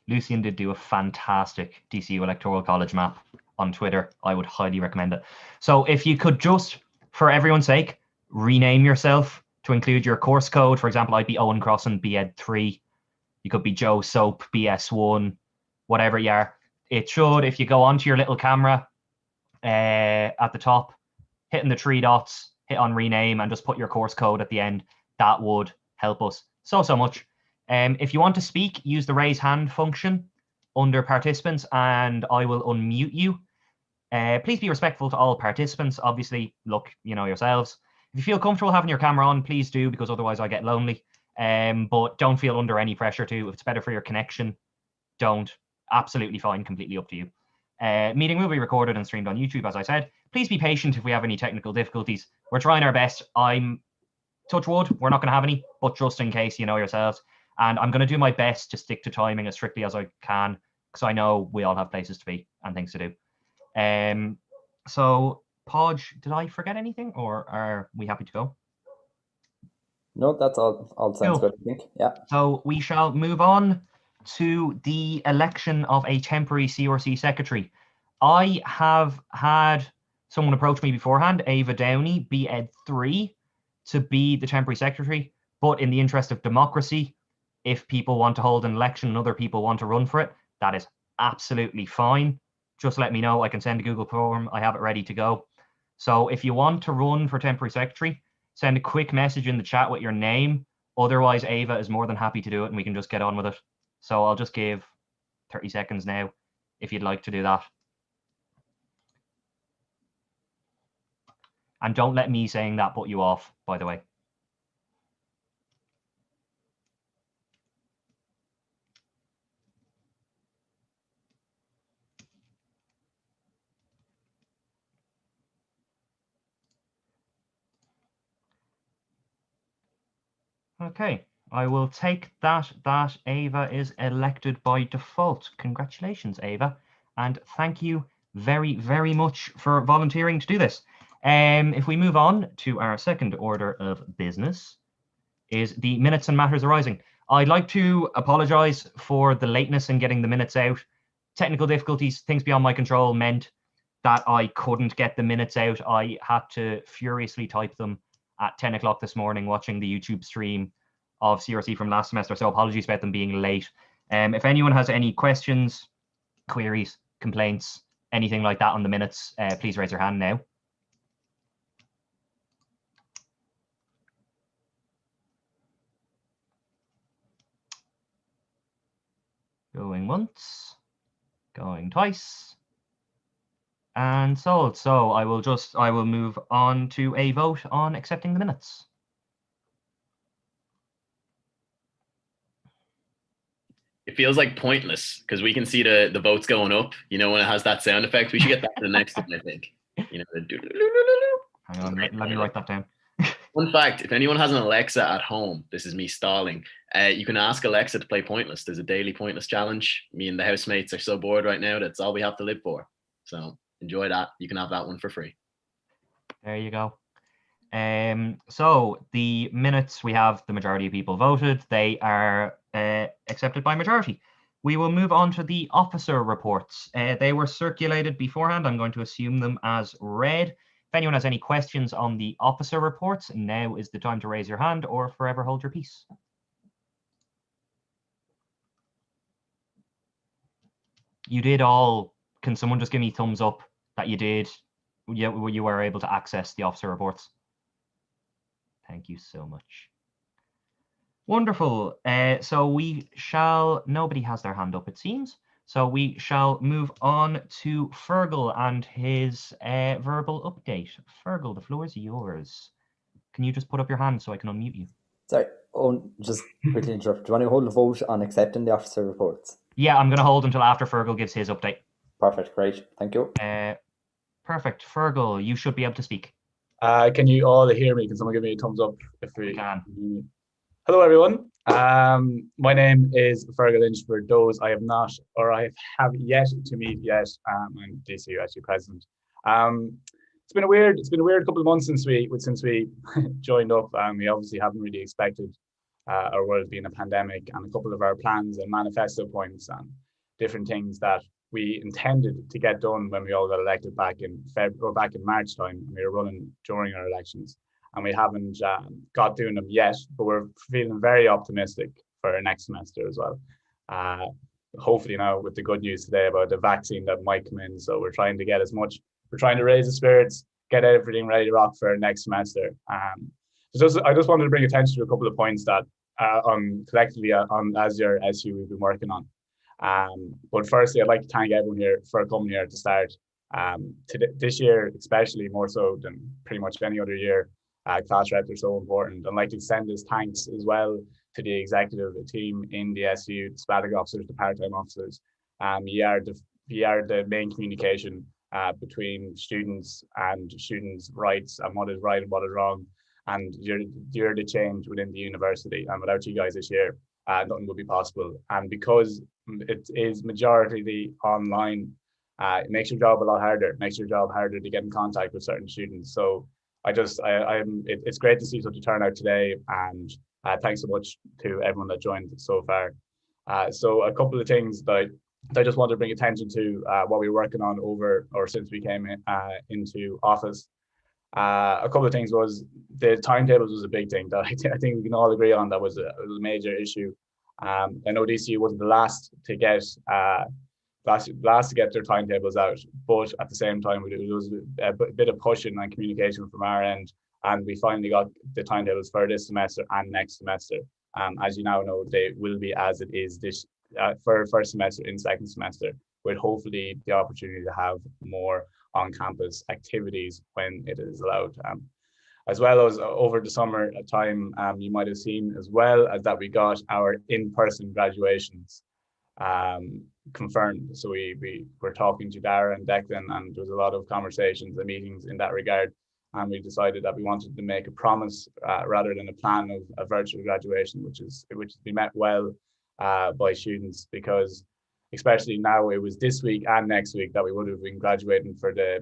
Lucian did do a fantastic DCU Electoral College map on Twitter. I would highly recommend it. So if you could just, for everyone's sake, rename yourself to include your course code. For example, I'd be Owen Crossan, BEd3. You could be Joe Soap, BS1, whatever you are. It should, if you go onto your little camera at the top, hitting the three dots, hit on rename, and just put your course code at the end. That would help us so much. If you want to speak, use the raise hand function under participants, and I will unmute you. Please be respectful to all participants. Obviously, look, you know yourselves. If you feel comfortable having your camera on, please do, because otherwise I get lonely. But don't feel under any pressure to. If it's better for your connection, don't. Absolutely fine, completely up to you. Meeting will be recorded and streamed on YouTube, as I said. Please be patient if we have any technical difficulties. We're trying our best. I'm touch wood, we're not going to have any, but just in case, you know yourselves. And I'm going to do my best to stick to timing as strictly as I can, because I know we all have places to be and things to do. So, Podge, did I forget anything, or are we happy to go? No, that's all sounds good, I think. Yeah. So we shall move on to the election of a temporary CRC secretary. I have had someone approach me beforehand, Ava Downey, BEd3, to be the temporary secretary. But in the interest of democracy, if people want to hold an election and other people want to run for it, that is absolutely fine. Just let me know. I can send a Google form. I have it ready to go. So if you want to run for temporary secretary, send a quick message in the chat with your name. Otherwise, Ava is more than happy to do it and we can just get on with it. So I'll just give 30 seconds now if you'd like to do that. And don't let me saying that put you off, by the way. Okay, I will take that Ava is elected by default. Congratulations, Ava. And thank you very, very much for volunteering to do this. If we move on to our second order of business, is the minutes and matters arising. I'd like to apologize for the lateness in getting the minutes out. Technical difficulties, things beyond my control meant that I couldn't get the minutes out. I had to furiously type them at 10 o'clock this morning watching the YouTube stream of CRC from last semester, so apologies about them being late. If anyone has any questions, queries, complaints, anything like that on the minutes, please raise your hand now. Going once, going twice, and sold. So I will move on to a vote on accepting the minutes. It feels like pointless because we can see the votes going up. You know, when it has that sound effect, we should get that for the next one, I think. You know, hang on, let me write that down. Fun fact, if anyone has an Alexa at home, this is me stalling, you can ask Alexa to play Pointless. There's a daily Pointless challenge. Me and the housemates are so bored right now. That's all we have to live for. So enjoy that. You can have that one for free. There you go. So the minutes, we have the majority of people voted. They are accepted by majority. We will move on to the officer reports. They were circulated beforehand. I'm going to assume them as read. If anyone has any questions on the officer reports, now is the time to raise your hand or forever hold your peace. You did all. Can someone just give me thumbs up that you did? You were able to access the officer reports. Thank you so much. Wonderful. So we shall, nobody has their hand up, it seems. So we shall move on to Fergal and his verbal update. Fergal, the floor is yours. Can you just put up your hand so I can unmute you? Sorry, just quickly interrupt. Do you want to hold a vote on accepting the officer reports? Yeah, I'm going to hold until after Fergal gives his update. Perfect, great. Thank you. Perfect. Fergal, you should be able to speak. Can you all hear me? Can someone give me a thumbs up if we can? Hello, everyone. My name is Fergal Lynch. For those I have not, or I have yet to meet yet. I'm DCU actually president. It's been a weird couple of months since we joined up. We obviously haven't really expected our world being a pandemic, and a couple of our plans and manifesto points and different things that we intended to get done when we all got elected back in back in March time, and we were running during our elections, and we haven't got doing them yet, but we're feeling very optimistic for our next semester as well. Hopefully now with the good news today about the vaccine that might come in, so we're trying to get we're trying to raise the spirits, get everything ready to rock for next semester. I just wanted to bring attention to a couple of points that collectively as your SU we've been working on. But firstly, I'd like to thank everyone here for coming here to start. This year, especially more so than pretty much any other year, class reps are so important. I'd like to send this thanks as well to the executive team in the SU, the static officers, the part-time officers. You are the main communication between students and students' rights and what is right and what is wrong. And you're the change within the university. And without you guys this year, nothing would be possible. And because it is majority online, it makes your job a lot harder. It makes your job harder to get in contact with certain students. So it's great to see such a turnout today. And thanks so much to everyone that joined so far. So a couple of things that I just want to bring attention to what we're working on since we came into office. A couple of things was the timetables was a big thing that I think we can all agree on. That was a major issue. I know DCU wasn't the last to get their timetables out, but at the same time it was a bit of pushing and communication from our end, and we finally got the timetables for this semester and next semester. As you now know, they will be as it is this for first semester in second semester, with hopefully the opportunity to have more on-campus activities when it is allowed. As well as over the summer time, you might have seen as well as that we got our in-person graduations confirmed. So we were talking to Dara and Declan, and there was a lot of conversations and meetings in that regard. And we decided that we wanted to make a promise rather than a plan of a virtual graduation, which has been met well by students, because especially now it was this week and next week that we would have been graduating for the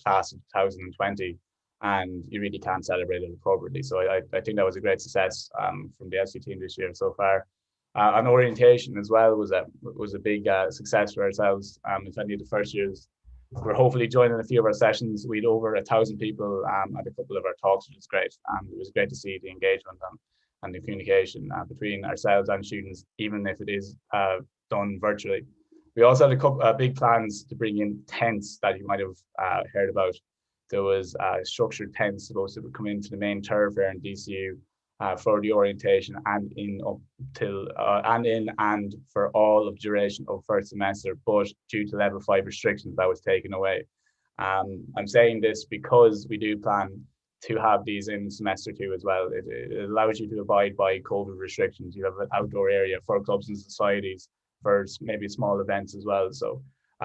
class of 2020, and you really can't celebrate it appropriately. So I think that was a great success from the FC team this year so far. And orientation as well was a big success for ourselves. If any of the first years we're hopefully joining a few of our sessions, we had over 1,000 people at a couple of our talks, which was great. And it was great to see the engagement and the communication between ourselves and students, even if it is done virtually. We also had a big plans to bring in tents that you might have heard about. There was structured tents supposed to come into the main thoroughfare in DCU for the orientation and and for all of duration of first semester, but due to level 5 restrictions, that was taken away. I'm saying this because we do plan to have these in semester 2 as well. It allows you to abide by COVID restrictions. You have an outdoor area for clubs and societies, for maybe small events as well. So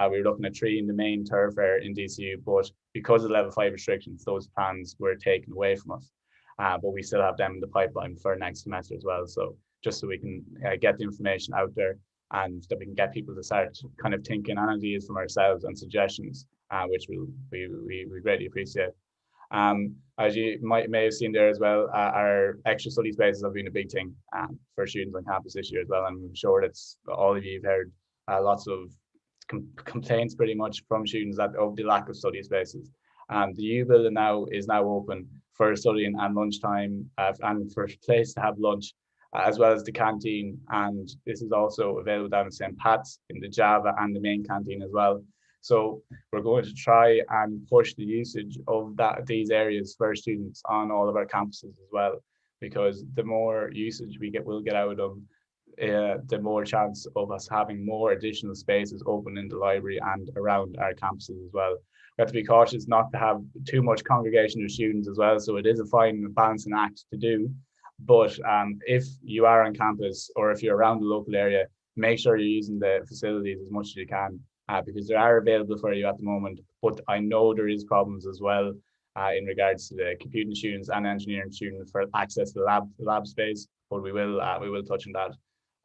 we were looking at 3 in the main thoroughfare in DCU, but because of level 5 restrictions, those plans were taken away from us. But we still have them in the pipeline for next semester as well. So just so we can get the information out there, and that we can get people to start kind of thinking and ideas from ourselves and suggestions, which we greatly appreciate. As you may have seen there as well, our extra study spaces have been a big thing for students on campus this year as well. And I'm sure that's all of you have heard lots of complaints pretty much from students of the lack of study spaces. The U building is now open for studying and lunchtime and for a place to have lunch, as well as the canteen. And this is also available down at St. Pat's in the Java and the main canteen as well. So we're going to try and push the usage of these areas for students on all of our campuses as well, because the more usage we'll get out of them, the more chance of us having more additional spaces open in the library and around our campuses as well. We have to be cautious not to have too much congregation of students as well. So it is a fine balancing act to do. But if you are on campus or if you're around the local area, make sure you're using the facilities as much as you can, because they are available for you at the moment. But I know there is problems as well in regards to the computing students and engineering students for access to the lab space. But we will touch on that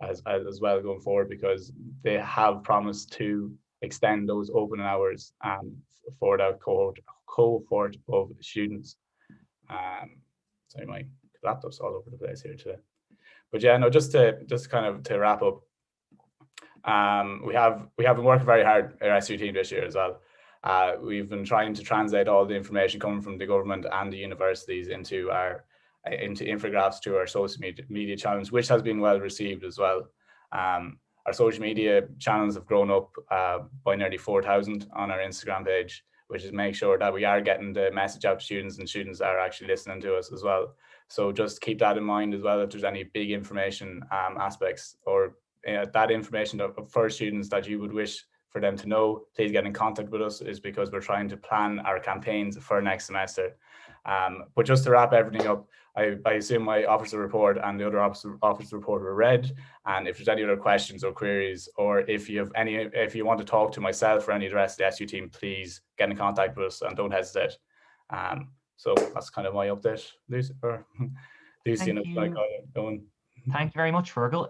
as well going forward, because they have promised to extend those open hours for that cohort of students. Sorry, my laptop's all over the place here today. But yeah, no, just kind of to wrap up, we have been working very hard at our SU team this year as well. We've been trying to translate all the information coming from the government and the universities into infographics to our social media channels, which has been well received as well. Our social media channels have grown up by nearly 4,000 on our Instagram page, which is make sure that we are getting the message out to students, and students are actually listening to us as well. So just keep that in mind as well. If there's any big information aspects or that information for students that you would wish for them to know, please get in contact with us, is because we're trying to plan our campaigns for next semester. But just to wrap everything up, I assume my officer report and the other officer report were read. And if there's any other questions or queries, or if you want to talk to myself or any of the rest of the SU team, please get in contact with us and don't hesitate. So that's kind of my update, Lucy. Thank you very much, Fergal.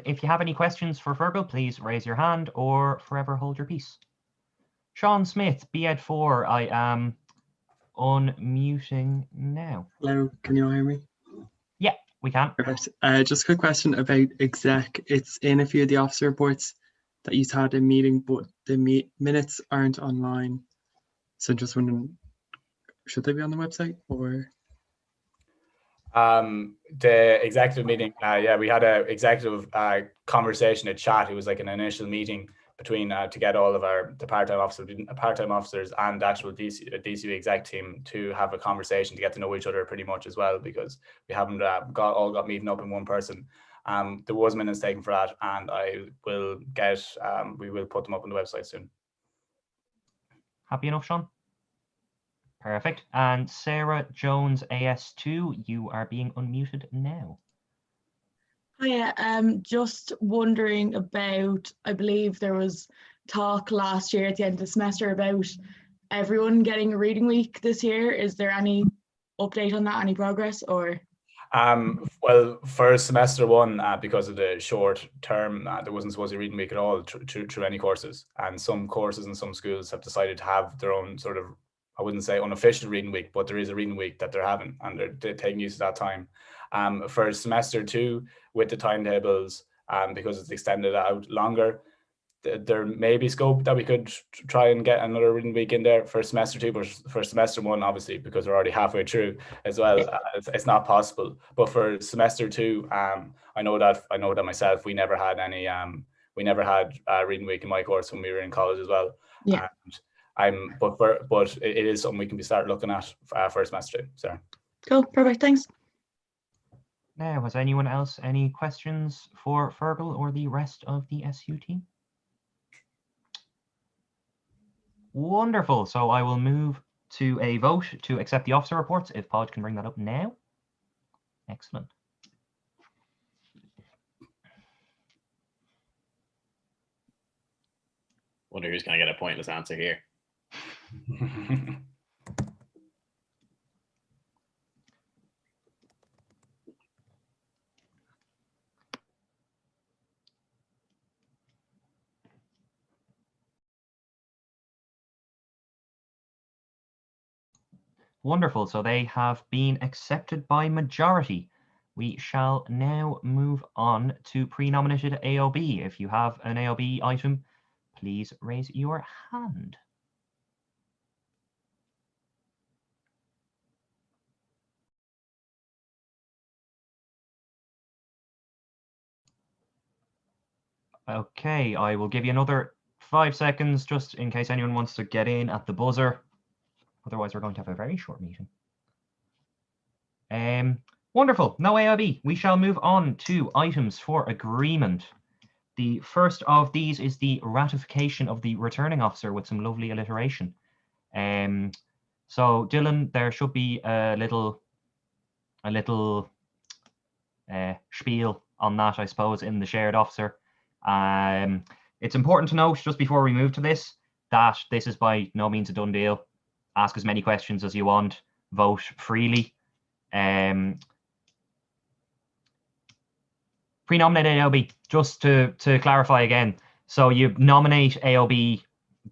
If you have any questions for Fergal, please raise your hand or forever hold your peace. Sean Smith, BEd 4, I am unmuting now. Hello, can you all hear me? Yeah, we can. Perfect. Just a quick question about exec. It's in a few of the officer reports that you had a meeting, but the minutes aren't online. So just wondering, should they be on the website or? The executive meeting, yeah, we had an executive conversation, a chat. It was like an initial meeting between to get all of the part-time officers and the actual DCU exec team to have a conversation to get to know each other pretty much as well, because we haven't got meeting up in one person. There was minutes taken for that, and we will put them up on the website soon. Happy enough, Sean? Perfect. And Sarah Jones AS2, you are being unmuted now. Hiya, just wondering about, I believe there was talk last year at the end of the semester about everyone getting a reading week this year. Is there any update on that, any progress, or? Well, for semester one, because of the short term, there wasn't supposed to be reading week at all through any courses. And some courses and some schools have decided to have their own sort of, I wouldn't say unofficial reading week, but there is a reading week that they're having, and they're taking use of that time. For semester two, with the timetables, because it's extended out longer, there may be scope that we could try and get another reading week in there for semester two, but for semester one, obviously, because we're already halfway through as well, it's not possible. But for semester two, I know that myself, we never had any, reading week in my course when we were in college as well. Yeah. But it is something we can start looking at for semester two. So. Cool, perfect, thanks. Now, has anyone else any questions for Fergal or the rest of the SU team? Wonderful. So I will move to a vote to accept the officer reports, if Pod can bring that up now. Excellent. Wonder who's going to get a pointless answer here. Wonderful. So they have been accepted by majority. We shall now move on to pre-nominated AOB. If you have an AOB item, please raise your hand. Okay, I will give you another 5 seconds just in case anyone wants to get in at the buzzer. Otherwise, we're going to have a very short meeting. Wonderful. No AIB. We shall move on to items for agreement. The first of these is the ratification of the returning officer with some lovely alliteration. So Dylan, there should be a little spiel on that, I suppose, in the shared officer. It's important to note just before we move to this that this is by no means a done deal. Ask as many questions as you want. Vote freely. Pre-nominated AOB, just to clarify again. So you nominate AOB,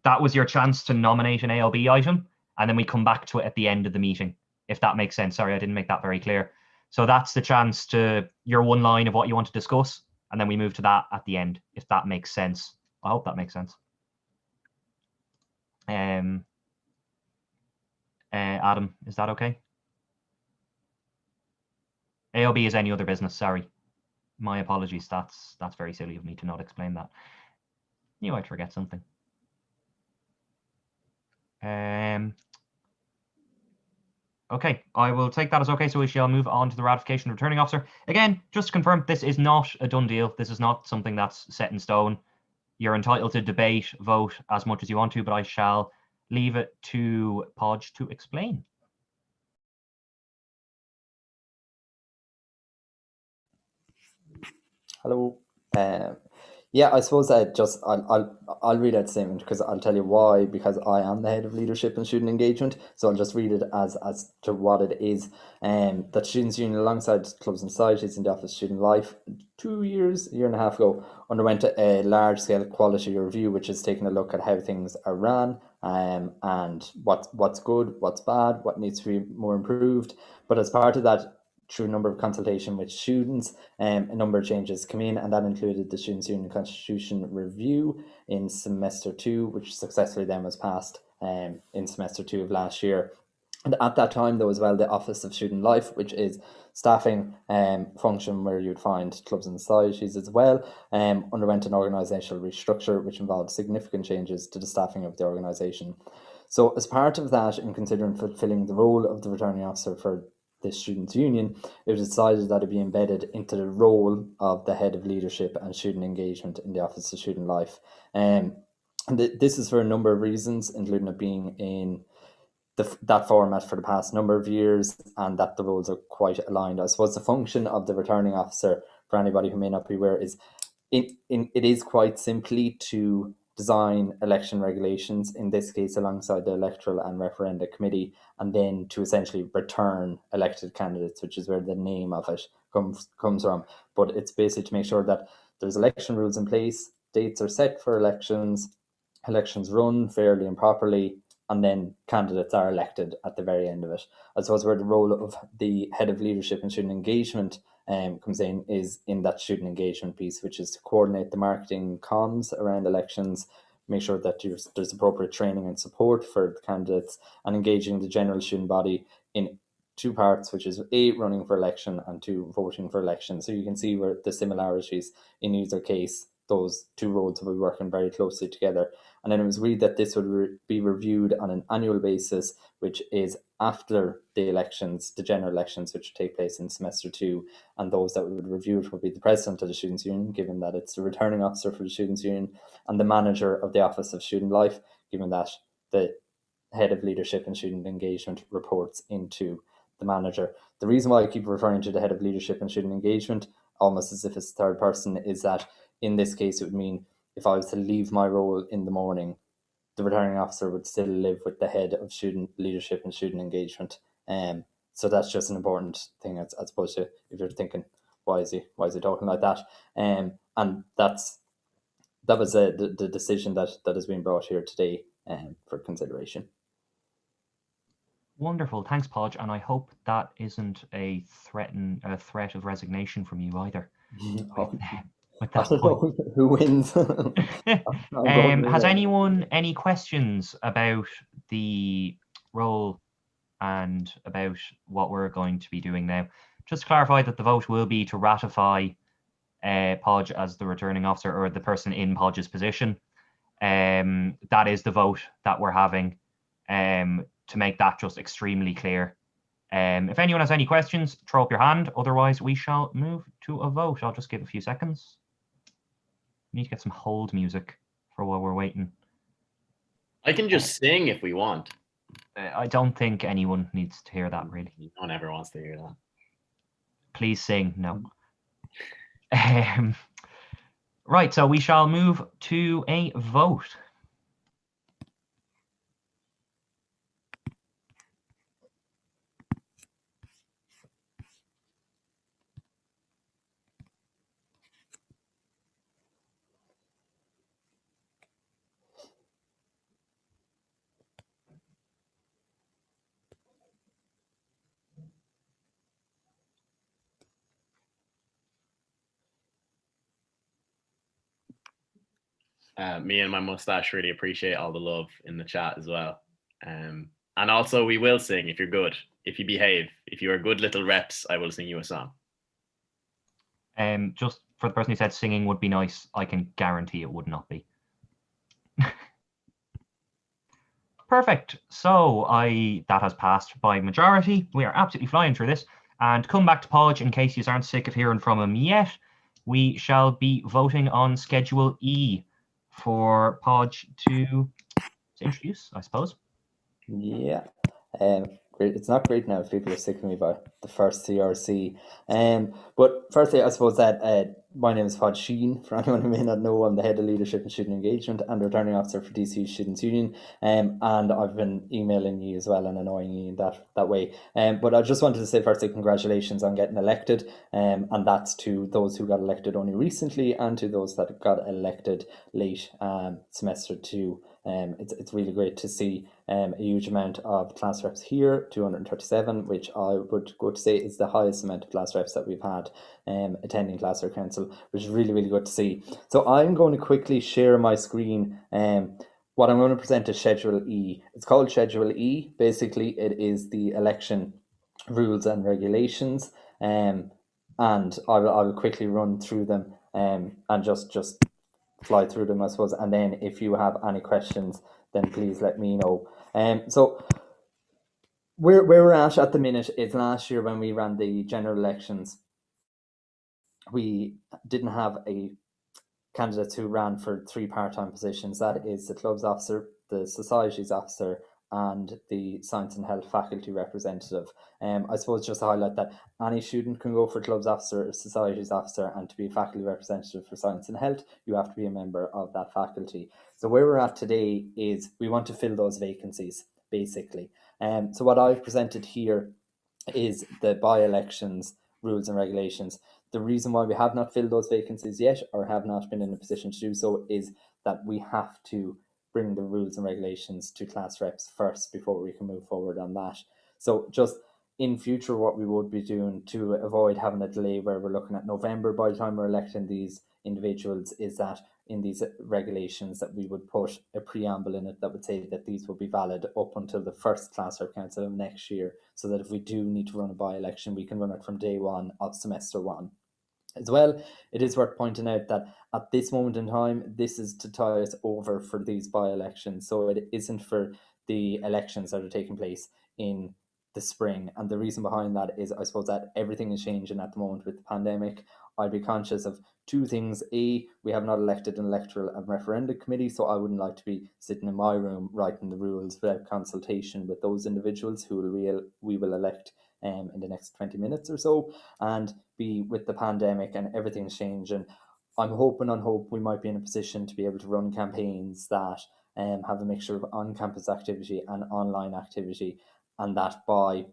that was your chance to nominate an AOB item, and then we come back to it at the end of the meeting, if that makes sense. Sorry, I didn't make that very clear. So that's the chance to your one line of what you want to discuss, and then we move to that at the end, if that makes sense. I hope that makes sense. Adam, is that okay? AOB is any other business, sorry. My apologies, that's very silly of me to not explain that. Knew I'd forget something. Okay, I will take that as okay, so we shall move on to the ratification of returning officer. Again, just to confirm, this is not a done deal. This is not something that's set in stone. You're entitled to debate, vote as much as you want to, but I shall leave it to Podge to explain. Hello. Yeah, I suppose I'll read out the statement because I'll tell you why, because I am the head of leadership and student engagement. So I'll just read it as to what it is. That Students' Union, alongside clubs and societies in the Office of Student Life, a year and a half ago, underwent a large-scale quality review, which is taking a look at how things are ran, and what's good, what's bad, what needs to be more improved. But as part of that, through a number of consultation with students, a number of changes came in, and that included the Students' Union Constitution Review in semester 2, which successfully then was passed in semester 2 of last year. And at that time, there was the Office of Student Life, which is staffing function where you'd find clubs and societies as well, underwent an organisational restructure, which involved significant changes to the staffing of the organisation. So as part of that, in considering fulfilling the role of the returning officer for the Students' Union, it was decided that it be embedded into the role of the head of leadership and student engagement in the Office of Student Life. And this is for a number of reasons, including it being in that format for the past number of years, and that the roles are quite aligned. I suppose the function of the returning officer, for anybody who may not be aware, is it is quite simply to design election regulations, in this case alongside the Electoral and Referenda Committee, and then to essentially return elected candidates, which is where the name of it comes from. But it's basically to make sure that there's election rules in place, dates are set for elections run fairly and properly, and then candidates are elected at the very end of it. I suppose where the role of the head of leadership and student engagement comes in is in that student engagement piece, which is to coordinate the marketing comms around elections, make sure that there's appropriate training and support for the candidates, and engaging the general student body in two parts, which is A, running for election, and 2, voting for election. So you can see where the similarities in either case, those two roles will be working very closely together. And then it was agreed that this would be reviewed on an annual basis, which is after the elections, the general elections, which take place in semester 2. And those that would review it would be the president of the Students' Union, given that it's the returning officer for the Students' Union, and the manager of the Office of Student Life, given that the head of leadership and student engagement reports into the manager. The reason why I keep referring to the head of leadership and student engagement, almost as if it's the third person, is that in this case it would mean if I was to leave my role in the morning, the returning officer would still live with the head of student leadership and student engagement. So that's just an important thing, as opposed to if you're thinking, why is he talking like that? And that was the decision that has been brought here today for consideration. Wonderful, thanks, Podge, and I hope that isn't a threat of resignation from you either. With that point. Who wins? Has anyone any questions about the role and about what we're going to be doing now? Just to clarify that the vote will be to ratify Podge as the returning officer, or the person in Podge's position. That is the vote that we're having, to make that just extremely clear. If anyone has any questions, throw up your hand. Otherwise, we shall move to a vote. I'll just give a few seconds. We need to get some hold music for while we're waiting. I can just sing if we want. I don't think anyone needs to hear that, really. No one ever wants to hear that. Please sing. No. Right, so we shall move to a vote. Me and my mustache really appreciate all the love in the chat as well. And also, we will sing if you're good, if you behave. If you are good little reps, I will sing you a song. Just for the person who said singing would be nice, I can guarantee it would not be. Perfect. So that has passed by majority. We are absolutely flying through this. And come back to Podge, in case you aren't sick of hearing from him yet, we shall be voting on Schedule E for Podge to introduce, I suppose. Yeah. Great. It's not great now if people are sick of me by the first CRC. But firstly, I suppose that my name is Pod Sheen. For anyone who may not know, I'm the head of leadership and student engagement and returning officer for DC Students Union. And I've been emailing you as well and annoying you in that way. But I just wanted to say firstly, congratulations on getting elected. And that's to those who got elected only recently and to those that got elected late semester 2. It's really great to see a huge amount of class reps here, 237, which I would go to say is the highest amount of class reps that we've had attending class rep council, which is really, really good to see. So I'm going to quickly share my screen. What I'm going to present is Schedule E. It's called Schedule E. Basically, it is the election rules and regulations. And I will quickly run through them and just fly through them, I suppose. And then if you have any questions, then please let me know. So where we're at the minute is last year when we ran the general elections, we didn't have a candidates who ran for 3 part-time positions. That is the clubs officer, the societies officer, and the science and health faculty representative. I suppose just to highlight that any student can go for clubs officer or societies officer, and to be a faculty representative for science and health, you have to be a member of that faculty. So where we're at today is we want to fill those vacancies, basically. So what I've presented here is the by-elections rules and regulations. The reason why we have not filled those vacancies yet, or have not been in a position to do so, is that we have to bring the rules and regulations to class reps first before we can move forward on that. So just in future, what we would be doing to avoid having a delay where we're looking at November by the time we're electing these individuals, is that in these regulations that we would put a preamble in it that would say that these will be valid up until the first class rep council of next year, so that if we do need to run a by-election, we can run it from day 1 of semester 1. As well, it is worth pointing out that at this moment in time, this is to tie us over for these by-elections. So it isn't for the elections that are taking place in the spring. And the reason behind that is, I suppose, that everything is changing at the moment with the pandemic. I'd be conscious of 2 things. A, we have not elected an electoral and referenda committee, so I wouldn't like to be sitting in my room writing the rules without consultation with those individuals who we will elect in the next 20 minutes or so. And B, with the pandemic and everything's changing, I'm hoping we might be in a position to be able to run campaigns that have a mixture of on-campus activity and online activity, and that by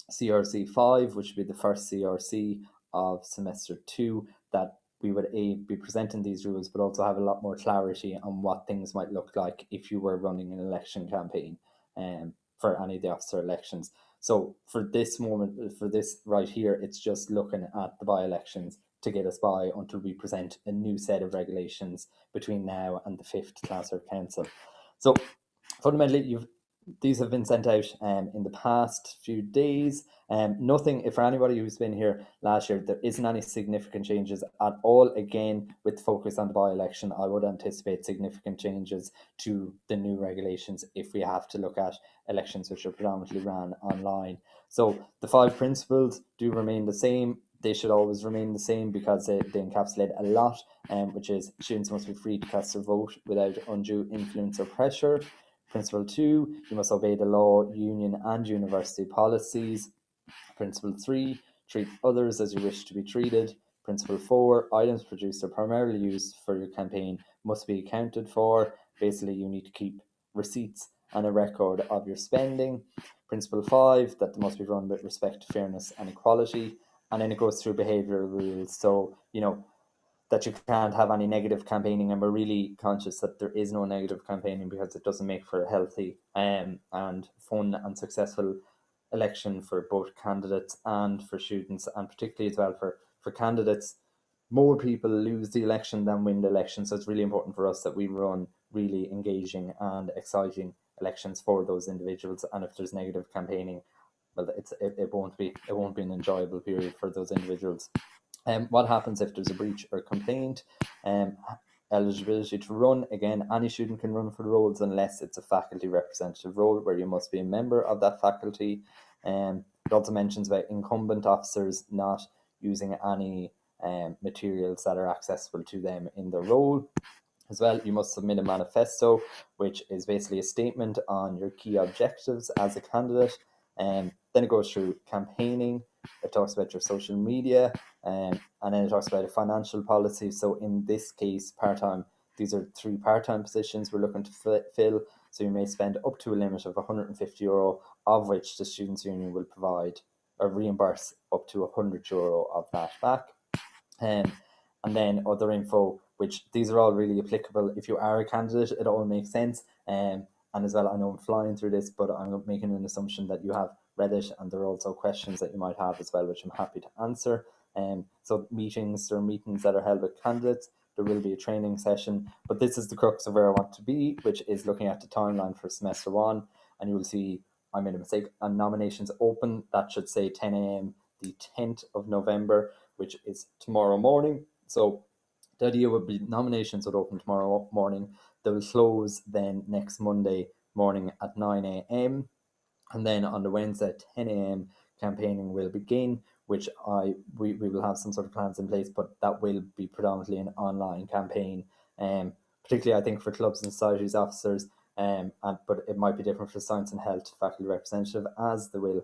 CRC5, which would be the first CRC of semester 2, that we would be presenting these rules, but also have a lot more clarity on what things might look like if you were running an election campaign for any of the officer elections. So for this moment, for this right here, it's just looking at the by-elections to get us by until we present a new set of regulations between now and the 5th class rep council. So fundamentally, these have been sent out in the past few days. Nothing, for anybody who's been here last year, there isn't any significant changes at all. Again, with focus on the by-election, I would anticipate significant changes to the new regulations if we have to look at elections which are predominantly ran online. So the 5 principles do remain the same. They should always remain the same because they encapsulate a lot, which is students must be free to cast their vote without undue influence or pressure. Principle 2, you must obey the law, union and university policies. Principle 3, treat others as you wish to be treated. Principle 4, items produced or primarily used for your campaign must be accounted for. Basically, you need to keep receipts and a record of your spending. Principle 5, that they must be run with respect to fairness and equality. And then it goes through behavioural rules. So, that you can't have any negative campaigning, and we're really conscious that there is no negative campaigning because it doesn't make for a healthy and fun and successful election for both candidates and for students, and particularly as well for candidates. more people lose the election than win the election. So it's really important for us that we run really engaging and exciting elections for those individuals. And if there's negative campaigning, well, it won't be an enjoyable period for those individuals. What happens if there's a breach or complaint? Eligibility to run, again, any student can run for the roles unless it's a faculty representative role where you must be a member of that faculty. It also mentions about incumbent officers not using any materials that are accessible to them in their role. As well, you must submit a manifesto, which is basically a statement on your key objectives as a candidate. Then it goes through campaigning. It talks about your social media, and then it talks about a financial policy. So in this case, part-time, these are 3 part-time positions we're looking to fill. So you may spend up to a limit of €150, of which the Students' Union will provide or reimburse up to €100 of that back. And then other info, which these are all really applicable. If you are a candidate, it all makes sense. And as well, I know I'm flying through this, but I'm making an assumption that you have read it, and there are also questions that you might have as well, which I'm happy to answer. So meetings that are held with candidates, there will be a training session, but this is the crux of where I want to be, which is looking at the timeline for semester 1, and you will see I made a mistake on nominations open. That should say 10 a.m. the 10th of November, which is tomorrow morning. So the idea would be nominations would open tomorrow morning. They will close then next Monday morning at 9 a.m. And then on the Wednesday at 10 a.m. campaigning will begin, which we will have some sort of plans in place, but that will be predominantly an online campaign. Particularly I think for clubs and societies officers, but it might be different for science and health faculty representative, as they will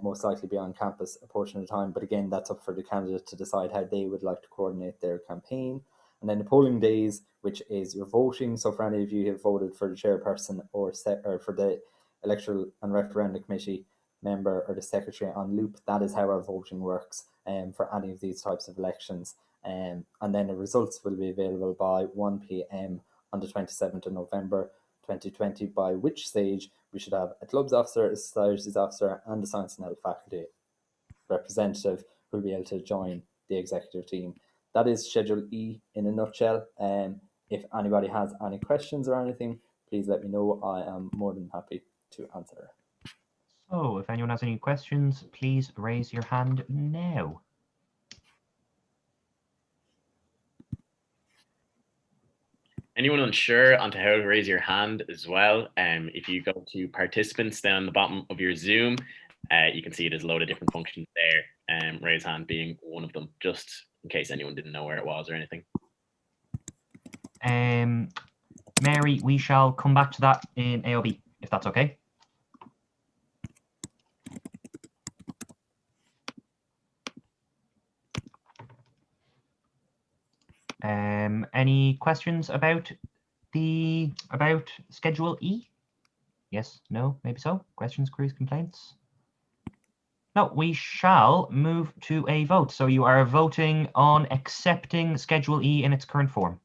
most likely be on campus a portion of the time. But again, that's up for the candidate to decide how they would like to coordinate their campaign. And then the polling days, which is your voting. So for any of you who have voted for the chairperson or for the Electoral and Referenda Committee member or the secretary on loop, that is how our voting works for any of these types of elections. And then the results will be available by 1 p.m. on the 27th of November 2020, by which stage we should have a clubs officer, a societies officer, and a science and health faculty representative who will be able to join the executive team. That is Schedule E in a nutshell. If anybody has any questions or anything, please let me know. I am more than happy to answer. So if anyone has any questions, please raise your hand now. Anyone unsure onto how to raise your hand as well, if you go to participants down the bottom of your Zoom, you can see there's a load of different functions there, raise hand being one of them, just in case anyone didn't know where it was or anything. Mary, we shall come back to that in AOB, if that's okay. Any questions about Schedule E? Yes, no, maybe so. Questions, queries, complaints? No, we shall move to a vote. So you are voting on accepting Schedule E in its current form.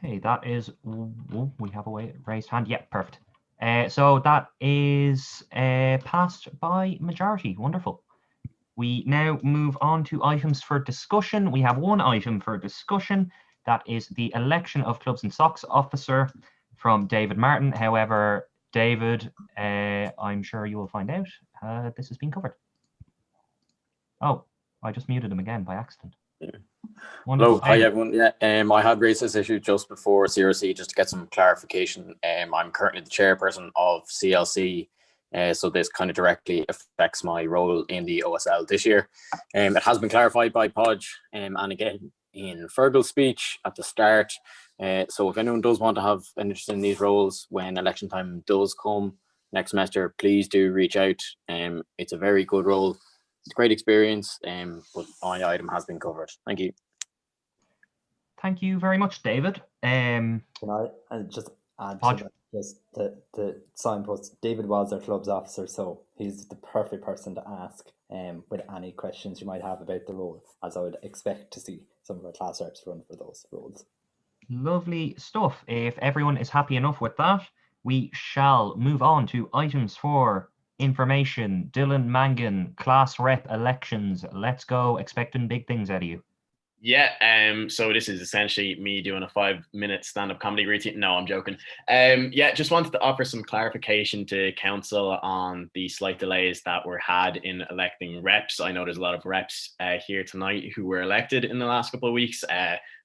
Okay, that is, we have a raised hand. Yeah, perfect. So that is passed by majority. Wonderful. We now move on to items for discussion. We have one item for discussion. That is the election of Clubs and Socks officer from David Martin. However, David, I'm sure you will find out this has been covered. Oh, I just muted him again by accident. Yeah. Wonderful. Hello, hi everyone. Yeah, I had raised this issue just before CRC just to get some clarification. I'm currently the chairperson of CLC, so this kind of directly affects my role in the OSL this year. It has been clarified by Podge and again in Fergal's speech at the start. So if anyone does want to have an interest in these roles when election time does come next semester, please do reach out. It's a very good role. It's a great experience, but my item has been covered. Thank you. Thank you very much, David. Can I just add Podge. to that? Just the signpost. David was our club's officer, so he's the perfect person to ask with any questions you might have about the role, as I would expect to see some of our class reps run for those roles. Lovely stuff. If everyone is happy enough with that, we shall move on to items for information. Dylan Mangan, class rep elections. Let's go. Expecting big things out of you. Yeah, so this is essentially me doing a 5-minute stand-up comedy routine. No, I'm joking. Yeah, just wanted to offer some clarification to council on the slight delays that were had in electing reps. I know there's a lot of reps here tonight who were elected in the last couple of weeks.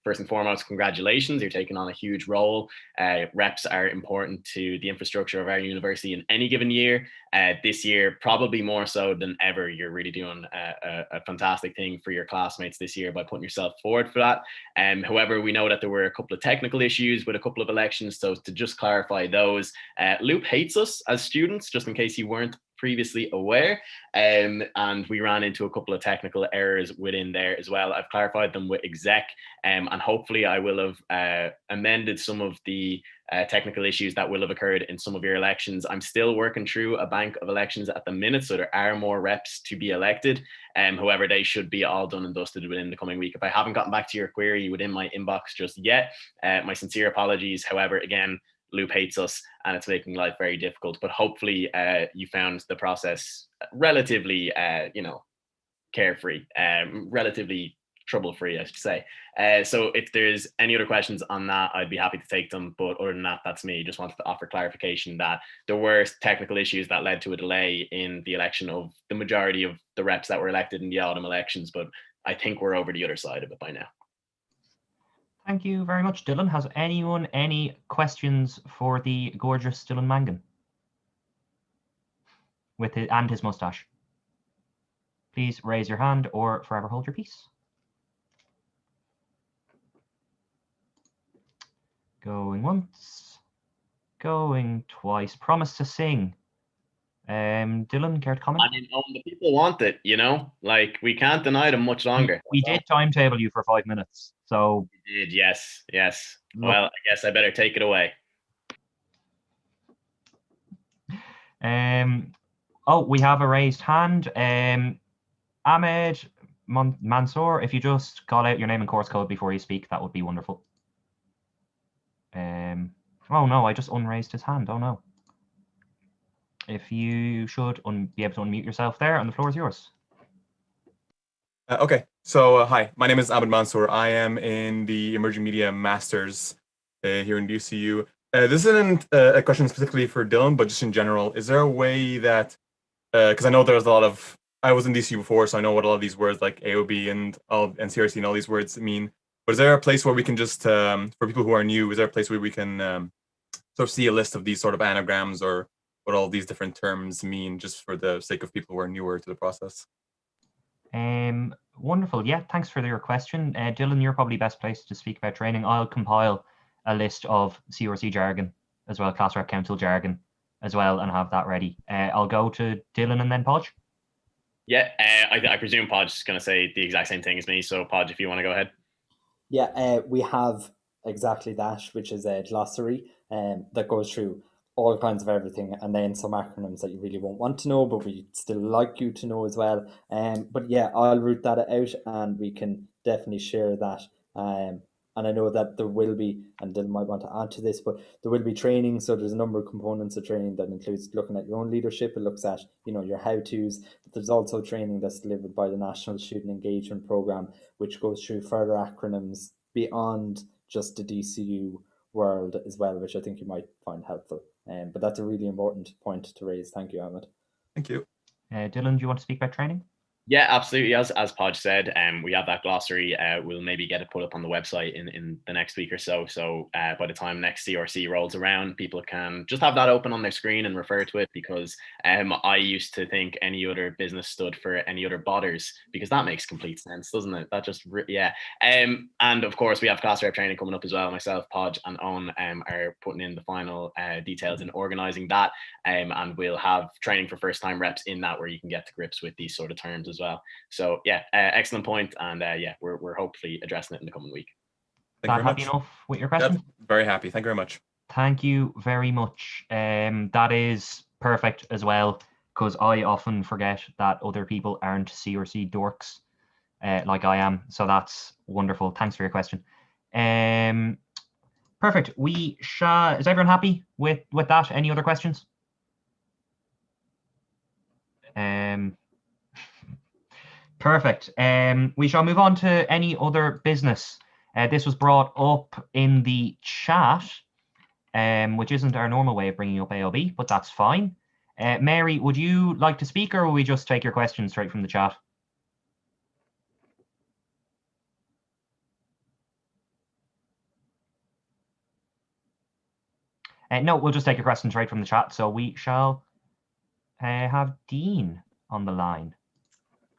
First and foremost, congratulations, you're taking on a huge role. Reps are important to the infrastructure of our university in any given year. This year, probably more so than ever, you're really doing a fantastic thing for your classmates this year by putting yourself forward for that. However, we know that there were a couple of technical issues with a couple of elections, so to just clarify those, Loop hates us as students, just in case you weren't previously aware, and we ran into a couple of technical errors within there as well. I've clarified them with exec, and hopefully I will have amended some of the technical issues that will have occurred in some of your elections. I'm still working through a bank of elections at the minute, so there are more reps to be elected. However, they should be all done and dusted within the coming week. If I haven't gotten back to your query within my inbox just yet, my sincere apologies. However, again, Loop hates us and it's making life very difficult, but hopefully you found the process relatively, carefree, relatively trouble-free, I should say. So if there's any other questions on that, I'd be happy to take them. But other than that, that's me. Just wanted to offer clarification that there were technical issues that led to a delay in the election of the majority of the reps that were elected in the autumn elections, but I think we're over the other side of it by now. Thank you very much, Dylan. Has anyone any questions for the gorgeous Dylan Mangan with his mustache? Please raise your hand or forever hold your peace. Going once, going twice. Promise to sing. Dylan, care to comment? I mean, the people want it, like we can't deny them much longer. We did timetable you for 5 minutes, so we did, yes. Look. Well, I guess I better take it away. Oh, we have a raised hand. Ahmed Mansour, if you just call out your name and course code before you speak, that would be wonderful. Oh no, I just unraised his hand. Oh no. If you should be able to unmute yourself there, and the floor is yours. Okay, so hi, my name is Ahmed Mansour. I am in the Emerging Media Masters here in DCU. This isn't a question specifically for Dylan, but just in general, is there a way that, because I know there's a lot of, I was in DCU before, so I know what a lot of these words like AOB and CRC and all these words mean, but is there a place where we can just, for people who are new, is there a place where we can sort of see a list of these sort of anagrams or what all these different terms mean, just for the sake of people who are newer to the process? Wonderful. Yeah, thanks for your question. Dylan, you're probably best placed to speak about training. I'll compile a list of CRC jargon as well, Class Rep Council jargon as well, and have that ready. I'll go to Dylan and then Podge. Yeah, I presume Podge is going to say the exact same thing as me. So Podge, if you want to go ahead. Yeah, we have exactly that, which is a glossary that goes through all kinds of everything, and then some acronyms that you really won't want to know, but we still like you to know as well. But yeah, I'll root that out, and we can definitely share that. And I know that there will be, and Dylan might want to add to this, but there will be training. So there's a number of components of training that includes looking at your own leadership. It looks at, your how-tos. But there's also training that's delivered by the National Student Engagement Programme, which goes through further acronyms beyond just the DCU world as well, which I think you might find helpful. But that's a really important point to raise. Thank you, Ahmed. Thank you. Dylan, do you want to speak about training? Yeah, absolutely. As Podge said, we have that glossary. We'll maybe get it put up on the website in the next week or so. So by the time next CRC rolls around, people can just have that open on their screen and refer to it, because I used to think any other business stood for any other bodders, because that makes complete sense, doesn't it? That just, yeah. And of course, we have class rep training coming up as well. Myself, Podge and Owen are putting in the final details in organising that. And we'll have training for first time reps in that, where you can get to grips with these sort of terms as well. So yeah, excellent point, and yeah, we're hopefully addressing it in the coming week. Thank you very happy much. enough with your Yep, question? very happy. Thank you very much. Thank you very much. That is perfect as well, because I often forget that other people aren't CRC dorks like I am. So that's wonderful. Thanks for your question. Perfect. We shall. Is everyone happy with that? Any other questions? Perfect. We shall move on to any other business. This was brought up in the chat, which isn't our normal way of bringing up AOB, but that's fine. Mary, would you like to speak, or will we just take your questions straight from the chat? No, we'll just take your questions right from the chat. So we shall have Dean on the line.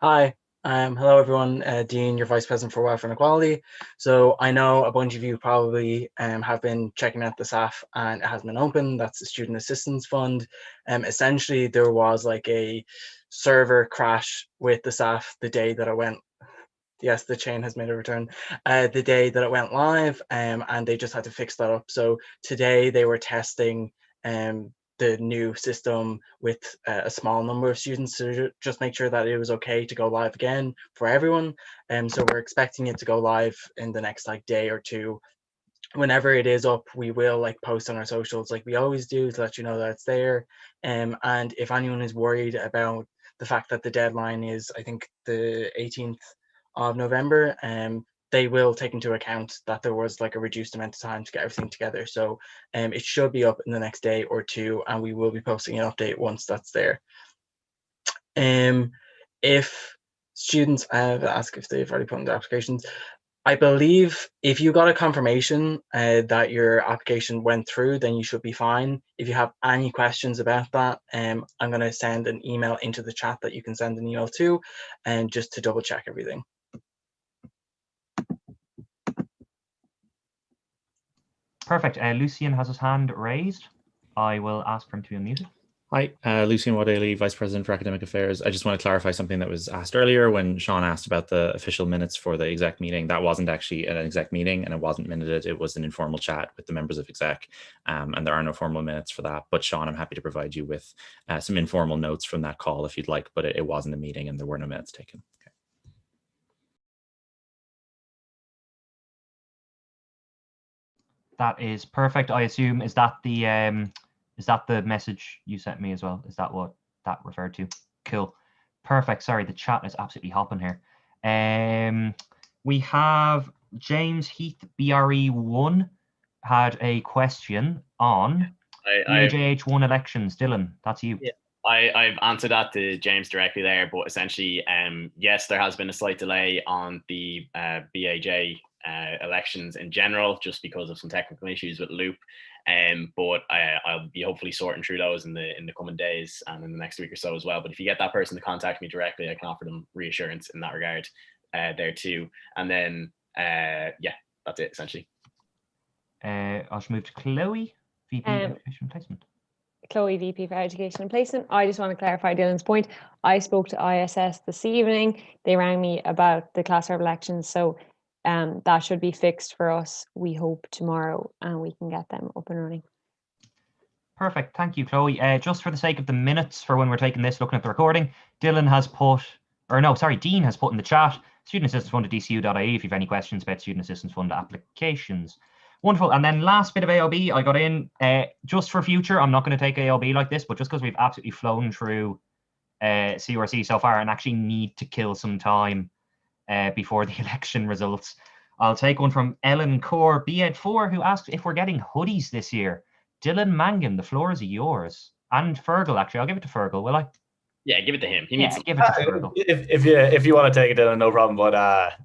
Hi, hello everyone. Dean, your Vice President for Welfare and Equality. So I know a bunch of you probably have been checking out the SAF and it hasn't been open. That's the Student Assistance Fund. Essentially, there was like a server crash with the SAF the day that it went. Yes, the chain has made a return. The day that it went live, and they just had to fix that up. So today they were testing the new system with a small number of students to just make sure that it was okay to go live again for everyone. So we're expecting it to go live in the next like day or two. Whenever it is up, we will like post on our socials like we always do to let you know that it's there. And if anyone is worried about the fact that the deadline is, I think, the 18th of November, they will take into account that there was like a reduced amount of time to get everything together. So it should be up in the next day or two, and we will be posting an update once that's there. If students ask if they've already put in their applications, I believe if you got a confirmation that your application went through, then you should be fine. If you have any questions about that, I'm going to send an email into the chat that you can send an email to, and just to double check everything. Perfect. Lucian has his hand raised. I will ask for him to be unmuted. Hi, Lucian Wadley, Vice President for Academic Affairs. I just want to clarify something that was asked earlier when Sean asked about the official minutes for the exec meeting. That wasn't actually an exec meeting and it wasn't minuted. It was an informal chat with the members of exec, and there are no formal minutes for that. But Sean, I'm happy to provide you with some informal notes from that call if you'd like, but it wasn't a meeting and there were no minutes taken. Okay. That is perfect. I assume, is that the message you sent me as well? Is that what that referred to? Cool. Perfect. Sorry, the chat is absolutely hopping here. We have James Heath, BRE1, had a question on EOJH1 elections. Dylan, that's you. Yeah, I've answered that to James directly there, but essentially, yes, there has been a slight delay on the BAJ elections in general, just because of some technical issues with Loop. But I'll be hopefully sorting through those in the coming days and in the next week or so as well. But if you get that person to contact me directly, I can offer them reassurance in that regard there too. And then yeah, that's it essentially. I'll just move to Chloe, VP Education and Placement. Chloe, VP for Education and Placement. I just want to clarify Dylan's point. I spoke to ISS this evening. They rang me about the class rep elections, so that should be fixed for us, we hope, tomorrow, and we can get them up and running. Perfect. Thank you, Chloe. Just for the sake of the minutes for when we're taking this, looking at the recording, Dylan has put, or no, sorry, Dean has put in the chat, Student Assistance Fund at dcu.ie if you have any questions about Student Assistance Fund applications. Wonderful. And then last bit of AOB I got in, just for future, I'm not going to take AOB like this, but just because we've absolutely flown through CRC so far and actually need to kill some time before the election results, I'll take one from Ellen Core, BEd4, who asks if we're getting hoodies this year. Dylan Mangan, the floor is yours. And Fergal, actually. I'll give it to Fergal, will I? Yeah, give it to him. He needs give it to Fergal. If you want to take it, Dylan, no problem. But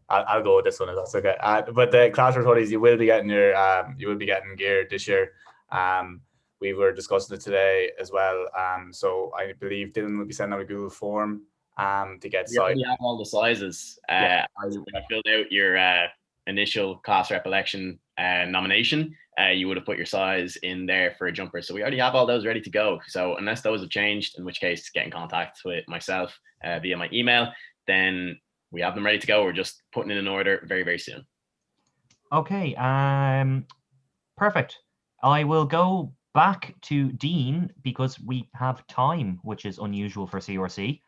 I'll go with this one if that's okay. But the classroom hoodies, you will be getting gear this year. We were discussing it today as well. So I believe Dylan will be sending out a Google form to get sizes. You have all the sizes. Yeah. When I filled out your initial class rep election nomination, you would have put your size in there for a jumper. So we already have all those ready to go. So unless those have changed, in which case get in contact with myself via my email, then we have them ready to go. We're just putting in an order very, very soon. Okay, perfect. I will go back to Dean because we have time, which is unusual for CRC.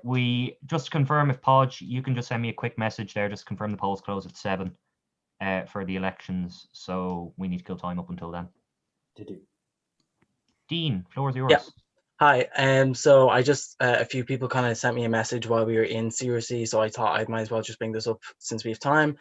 We just confirm if Podge, you can just send me a quick message there, just confirm the polls close at 7 for the elections. So we need to kill time up until then. Dean, floor is yours. Yeah. Hi. So I just a few people kind of sent me a message while we were in CRC, so I thought I might as well just bring this up since we have time.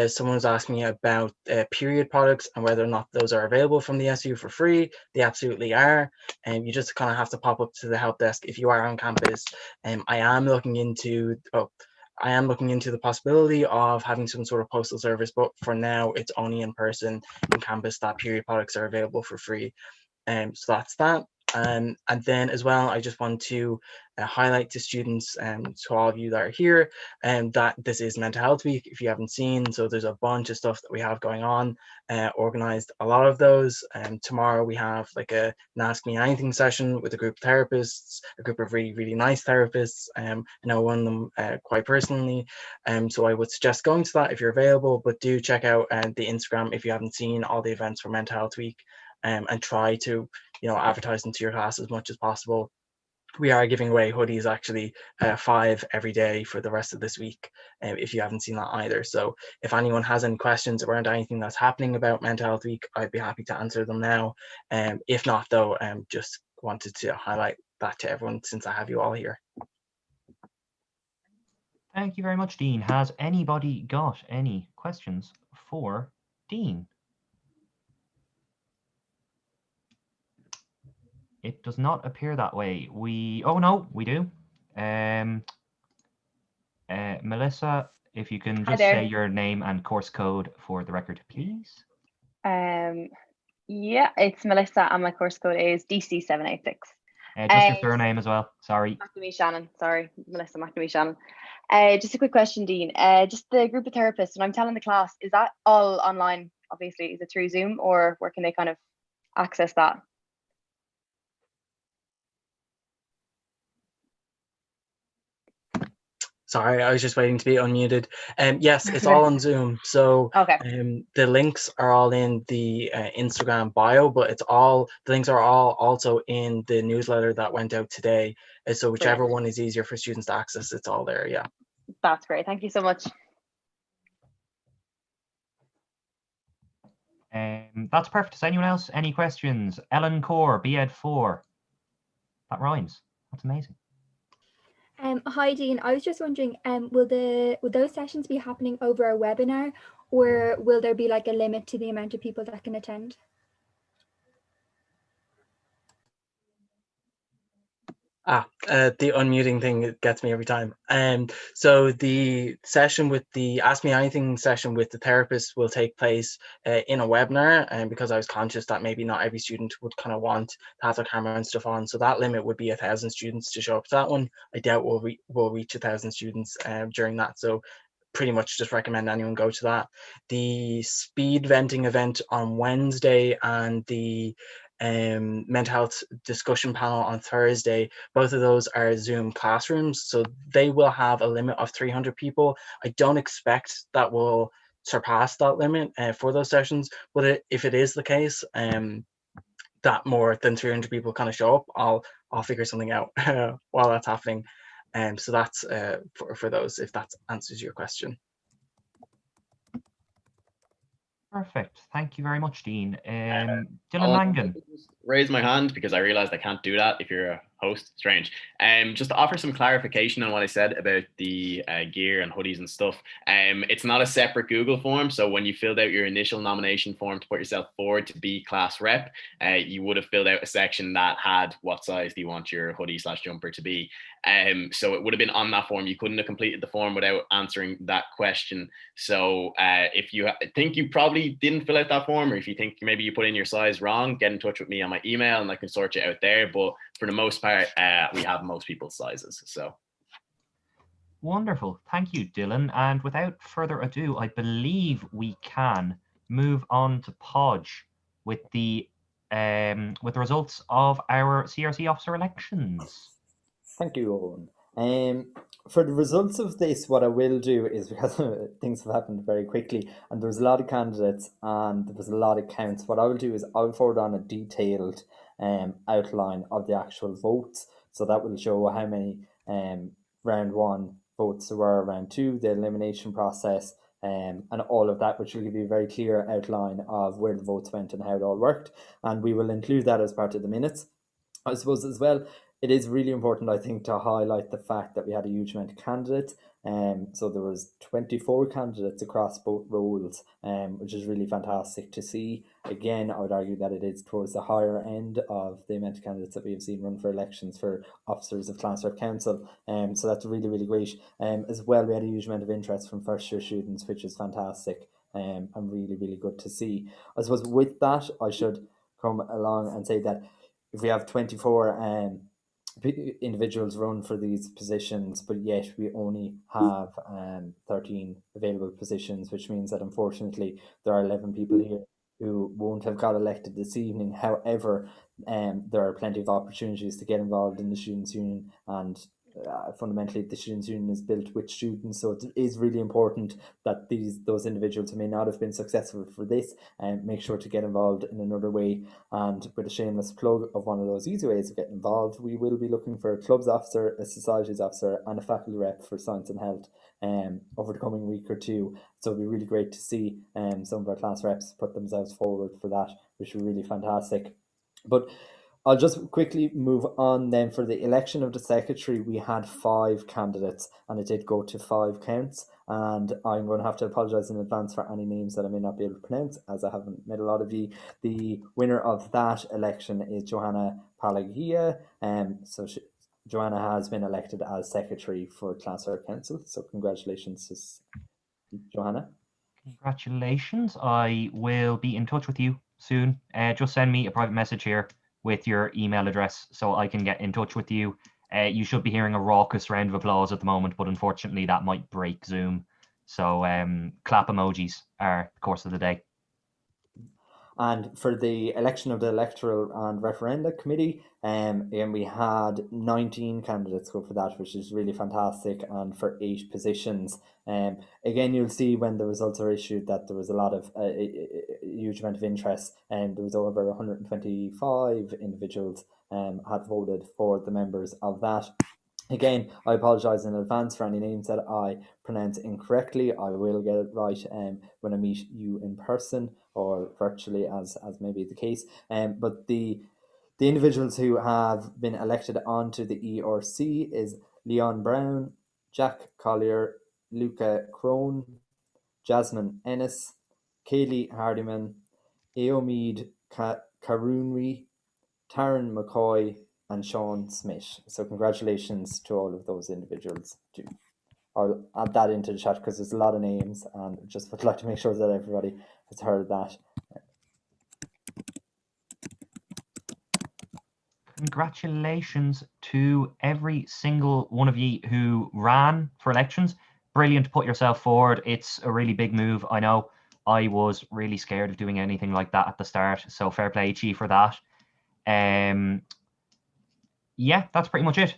Someone was asking me about period products and whether or not those are available from the SU for free. They absolutely are, and you just kind of have to pop up to the help desk if you are on campus. I am looking into the possibility of having some sort of postal service, but for now it's only in person in campus that period products are available for free. So that's that. And then as well, I just want to highlight to students and to all of you that are here that this is Mental Health Week, if you haven't seen. So there's a bunch of stuff that we have going on, organized a lot of those. Tomorrow we have like an Ask Me Anything session with a group of therapists, a group of really, really nice therapists. I know one of them quite personally. So I would suggest going to that if you're available, but do check out the Instagram if you haven't seen all the events for Mental Health Week. And try to, advertise them to your class as much as possible. We are giving away hoodies, actually, 5 every day for the rest of this week, if you haven't seen that either. So if anyone has any questions around anything that's happening about Mental Health Week, I'd be happy to answer them now. If not, though, just wanted to highlight that to everyone since I have you all here. Thank you very much, Dean. Has anybody got any questions for Dean? It does not appear that way. Oh no, we do. Melissa, if you can just say your name and course code for the record, please. Yeah, it's Melissa and my course code is DC786. Just your surname as well. Sorry. McNamee Shannon. Sorry, Melissa McNamee Shannon. Just a quick question, Dean. Just the group of therapists, when I'm telling the class, is that all online? Obviously, is it through Zoom, or where can they kind of access that? Sorry, I was just waiting to be unmuted. Yes, it's all on Zoom. So okay. The links are all in the Instagram bio, but the links are all also in the newsletter that went out today. So whichever one is easier for students to access, it's all there. Yeah. That's great. Thank you so much. That's perfect. Does anyone else? Any questions? Ellen Core, BEd 4. That rhymes. That's amazing. Hi, Dean. I was just wondering, will those sessions be happening over a webinar, or will there be like a limit to the amount of people that can attend? The unmuting thing gets me every time. So the session with the Ask Me Anything session with the therapist will take place in a webinar, and because I was conscious that maybe not every student would kind of want to have their camera and stuff on, so that limit would be 1,000 students to show up to that one. I doubt we'll reach 1,000 students during that, so pretty much just recommend anyone go to that. The speed venting event on Wednesday and the mental health discussion panel on Thursday, both of those are Zoom classrooms, so they will have a limit of 300 people. I don't expect that will surpass that limit for those sessions, but if it is the case that more than 300 people kind of show up, I'll figure something out while that's happening. So that's for those, if that answers your question. Perfect. Thank you very much, Dean. Dylan Langan. Raise my hand because I realized I can't do that if you're a host. Strange. Just to offer some clarification on what I said about the gear and hoodies and stuff. It's not a separate Google form. So when you filled out your initial nomination form to put yourself forward to be class rep, you would have filled out a section that had what size do you want your hoodie/jumper to be. So it would have been on that form. You couldn't have completed the form without answering that question. So if you think you probably didn't fill out that form, or if you think maybe you put in your size wrong, get in touch with me on my email and I can sort you out there. But for the most part, we have most people's sizes. So wonderful. Thank you, Dylan. And without further ado, I believe we can move on to Podge with the results of our CRC officer elections. Thank you, Owen. For the results of this, what I will do is, because things have happened very quickly and there was a lot of candidates and there was a lot of counts, what I will do is I will forward on a detailed outline of the actual votes. So that will show how many round one votes there were, round two, the elimination process, and all of that, which will give you a very clear outline of where the votes went and how it all worked. And we will include that as part of the minutes. I suppose as well, it is really important, I think, to highlight the fact that we had a huge amount of candidates. So there was 24 candidates across both roles, which is really fantastic to see. Again, I would argue that it is towards the higher end of the amount of candidates that we have seen run for elections for officers of Class Rep Council. So that's really, really great. As well, we had a huge amount of interest from first year students, which is fantastic, and really, really good to see. I suppose with that, I should come along and say that if we have 24 individuals run for these positions, but yet we only have 13 available positions, which means that unfortunately there are 11 people here who won't have got elected this evening. However, there are plenty of opportunities to get involved in the Students' Union, and fundamentally the Students' Union is built with students, so it is really important that those individuals who may not have been successful for this make sure to get involved in another way. And with a shameless plug of one of those easy ways of getting involved, we will be looking for a clubs officer, a societies officer and a faculty rep for science and health over the coming week or two. So it'll be really great to see some of our class reps put themselves forward for that, which will be really fantastic. But I'll just quickly move on then. For the election of the secretary, we had 5 candidates and it did go to 5 counts. And I'm going to have to apologise in advance for any names that I may not be able to pronounce, as I haven't met a lot of you. The winner of that election is Johanna Palagia. Joanna has been elected as secretary for Class Rep Council. So congratulations to Johanna. Congratulations. I will be in touch with you soon. Just send me a private message here with your email address so I can get in touch with you. You should be hearing a raucous round of applause at the moment, but unfortunately that might break Zoom. So clap emojis are the course of the day. And for the election of the Electoral and Referenda Committee, again, we had 19 candidates go for that, which is really fantastic, and for 8 positions. Again, you'll see when the results are issued that there was a lot of a huge amount of interest, and there was over 125 individuals had voted for the members of that. Again, I apologise in advance for any names that I pronounce incorrectly. I will get it right when I meet you in person or virtually, as may be the case. But the individuals who have been elected onto the ERC is Leon Brown, Jack Collier, Luca Crone, Jasmine Ennis, Kaylee Hardiman, Eomid Karunri, Taryn McCoy, and Sean Smith. So congratulations to all of those individuals too. I'll add that into the chat because there's a lot of names, and just would like to make sure that everybody has heard that. Congratulations to every single one of you who ran for elections. Brilliant to put yourself forward. It's a really big move. I know I was really scared of doing anything like that at the start, so fair play to you for that. Yeah, that's pretty much it.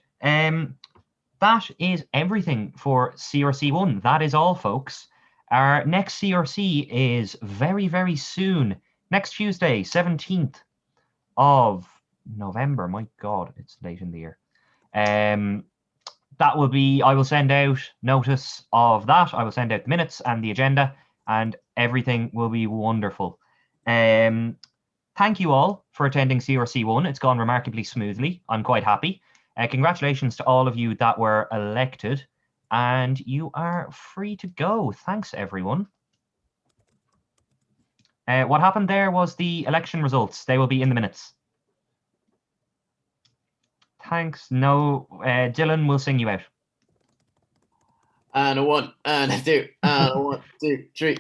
That is everything for CRC1. That is all, folks. Our next CRC is very, very soon. Next Tuesday, 17th of November. My God, it's late in the year. That will be, I will send out notice of that. I will send out minutes and the agenda, and everything will be wonderful. Thank you all for attending CRC1. It's gone remarkably smoothly. I'm quite happy. Congratulations to all of you that were elected, and you are free to go. Thanks, everyone. What happened there was the election results. They will be in the minutes. Thanks. No, Dylan will sing you out. And a 1, and a 2, and a 1, 2, 3.